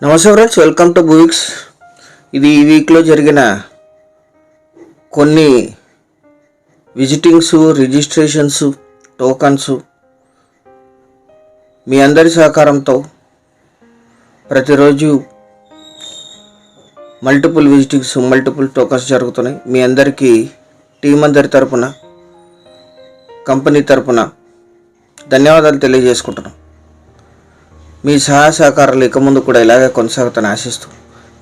నమస్తే friends, welcome to బువిక్స్. ఇది ఈ వీక్లో జరిగిన కొన్ని విజిటింగ్స్, రిజిస్ట్రేషన్స్, టోకన్స్ మీ అందరి సహకారంతో ప్రతిరోజు మల్టిపుల్ విజిటింగ్స్, మల్టిపుల్ టోకన్స్ జరుగుతున్నాయి. మీ అందరికీ టీం అందరి తరపున, కంపెనీ తరపున ధన్యవాదాలు తెలియజేసుకుంటున్నాం. మీ సహాయ సహకారాలు ఇక ముందు కూడా ఇలాగే కొనసాగుతాను ఆశిస్తూ,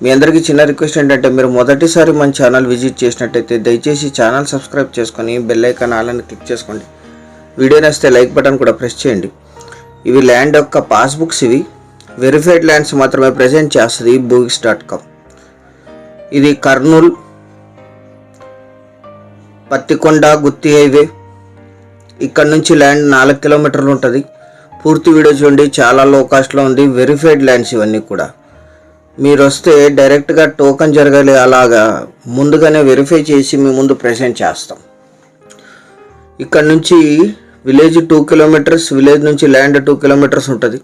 మీ అందరికీ చిన్న రిక్వెస్ట్ ఏంటంటే, మీరు మొదటిసారి మన ఛానల్ విజిట్ చేసినట్టయితే దయచేసి ఛానల్ సబ్స్క్రైబ్ చేసుకొని బెల్ ఐకాన్ ఆల్ అని క్లిక్ చేసుకోండి. వీడియో నచ్చితే లైక్ బటన్ కూడా ప్రెస్ చేయండి. ఇవి ల్యాండ్ యొక్క పాస్బుక్స్. ఇవి వెరిఫైడ్ ల్యాండ్స్ మాత్రమే ప్రజెంట్ చేస్తుంది boovics.com. ఇది కర్నూలు పత్తికొండ గుత్తి హైవే. ఇక్కడ నుంచి ల్యాండ్ 4 కిలోమీటర్లు ఉంటుంది. పూర్తి వీడియో చూడండి, చాలా లో కాస్ట్లో ఉంది. వెరిఫైడ్ ల్యాండ్స్ ఇవన్నీ కూడా. మీరు వస్తే డైరెక్ట్గా టోకన్ జరగాలి, అలాగా ముందుగానే వెరిఫై చేసి మీ ముందు ప్రెజెంట్ చేస్తాం. ఇక్కడ నుంచి విలేజ్ 2 కిలోమీటర్స్, విలేజ్ నుంచి ల్యాండ్ 2 కిలోమీటర్స్ ఉంటుంది.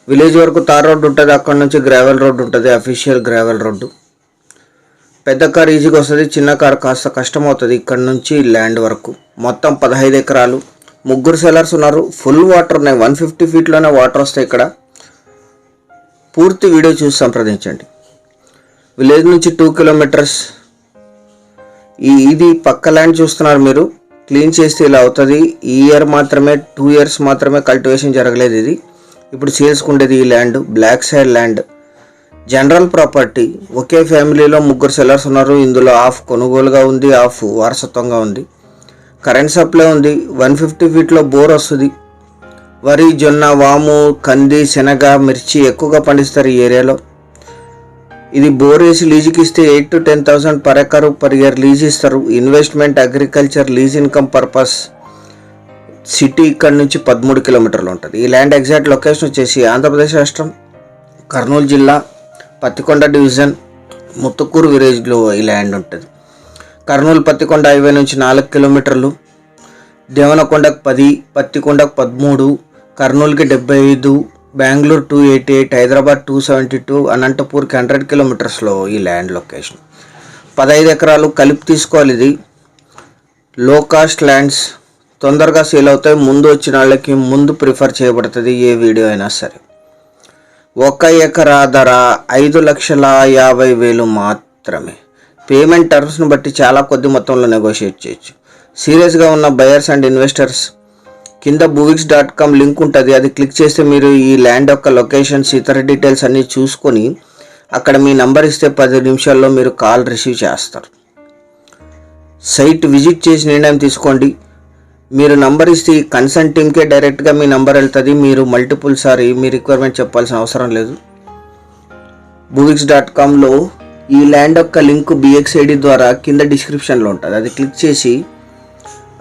విలేజ్ వరకు తార్ రోడ్డు ఉంటుంది, అక్కడ నుంచి గ్రావెల్ రోడ్డు ఉంటుంది, అఫీషియల్ గ్రావెల్ రోడ్డు. పెద్ద కార్ ఈజీగా వస్తుంది, చిన్న కార్ కాస్త కష్టం అవుతుంది. ఇక్కడ నుంచి ల్యాండ్ వరకు మొత్తం 15 ఎకరాలు. 3 సెలర్స్ ఉన్నారు. ఫుల్ వాటర్ ఉన్నాయి, 150 ఫీట్లోనే వాటర్ వస్తాయి ఇక్కడ. పూర్తి వీడియో చూసి సంప్రదించండి. విలేజ్ నుంచి 2 కిలోమీటర్స్. ఇది పక్క ల్యాండ్ చూస్తున్నారు మీరు. క్లీన్ చేస్తే ఇలా అవుతుంది. ఈ ఇయర్ మాత్రమే 2 ఇయర్స్ మాత్రమే కల్టివేషన్ జరగలేదు. ఇది ఇప్పుడు సేల్స్కుండేది ఈ land. Black side land, general property. ఒకే ఫ్యామిలీలో 3 సెలర్స్ ఉన్నారు. ఇందులో హాఫ్ కొనుగోలుగా ఉంది, హాఫ్ వారసత్వంగా ఉంది. కరెంట్ సప్లై ఉంది. 150 ఫీట్లో బోర్ వస్తుంది. వరి, జొన్న, వాము, కంది, శనగ, మిర్చి ఎక్కువగా పండిస్తారు ఈ ఏరియాలో. ఇది బోర్ వేసి లీజుకి ఇస్తే 8,000 to 10,000 per acre per year lease ఇస్తారు. Investment, agriculture, lease income purpose. City ఇక్కడ నుంచి 13 కిలోమీటర్లు ఉంటుంది. ఈ ల్యాండ్ ఎగ్జాక్ట్ లొకేషన్ వచ్చేసి ఆంధ్రప్రదేశ్ రాష్ట్రం, కర్నూలు జిల్లా, పత్తికొండ డివిజన్, ముత్తుకూరు విలేజ్లో ఈ ల్యాండ్ ఉంటుంది. కర్నూలు పత్తికొండ హైవే నుంచి 4 కిలోమీటర్లు. దేవనకొండకు 10, పత్తికొండకు 13, కర్నూలుకి 75, బెంగళూరు 288, హైదరాబాద్ 272, అనంతపూర్కి 100 కిలోమీటర్స్లో ఈ ల్యాండ్ లొకేషన్. 15 ఎకరాలు కలిపి తీసుకోవాలి. ఇది లో కాస్ట్ ల్యాండ్స్, తొందరగా సేల్ అవుతాయి. ముందు వచ్చిన వాళ్ళకి ముందు ప్రిఫర్ చేయబడుతుంది ఏ వీడియో అయినా సరే. 1 ఎకరా ధర 5,50,000 మాత్రమే. పేమెంట్ టర్మ్స్ని బట్టి చాలా కొద్ది మొత్తంలో నెగోషియేట్ చేయొచ్చు. సీరియస్గా ఉన్న బయర్స్ అండ్ ఇన్వెస్టర్స్ కింద boovics.com లింక్ ఉంటుంది. అది క్లిక్ చేస్తే మీరు ఈ ల్యాండ్ యొక్క లొకేషన్స్, ఇతర డీటెయిల్స్ అన్నీ చూసుకొని అక్కడ మీ నంబర్ ఇస్తే 10 నిమిషాల్లో మీరు కాల్ రిసీవ్ చేస్తారు. సైట్ విజిట్ చేసి నిర్ణయం తీసుకోండి. మీరు నంబర్ ఇస్తే కన్సర్న్ టీమ్కే డైరెక్ట్గా మీ నంబర్ వెళ్తుంది. మీరు మల్టిపుల్ సారి మీ రిక్వైర్మెంట్ చెప్పాల్సిన అవసరం లేదు. boovics.comలో ఈ ల్యాండ్ యొక్క లింక్ BXID ద్వారా కింద డిస్క్రిప్షన్లో ఉంటుంది. అది క్లిక్ చేసి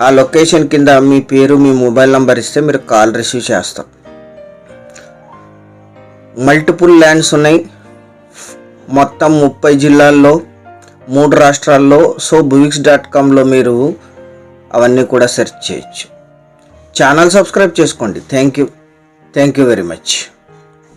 ఆ లొకేషన్ కింద మీ పేరు, మీ మొబైల్ నంబర్ ఇస్తే మీరు కాల్ రిసీవ్ చేస్తారు. మల్టిపుల్ ల్యాండ్స్ ఉన్నాయి మొత్తం 30 జిల్లాల్లో, 3 రాష్ట్రాల్లో. సో boovics.comలో మీరు అవన్నీ కూడా సెర్చ్ చేయొచ్చు. ఛానల్ సబ్స్క్రైబ్ చేసుకోండి. Thank you very much.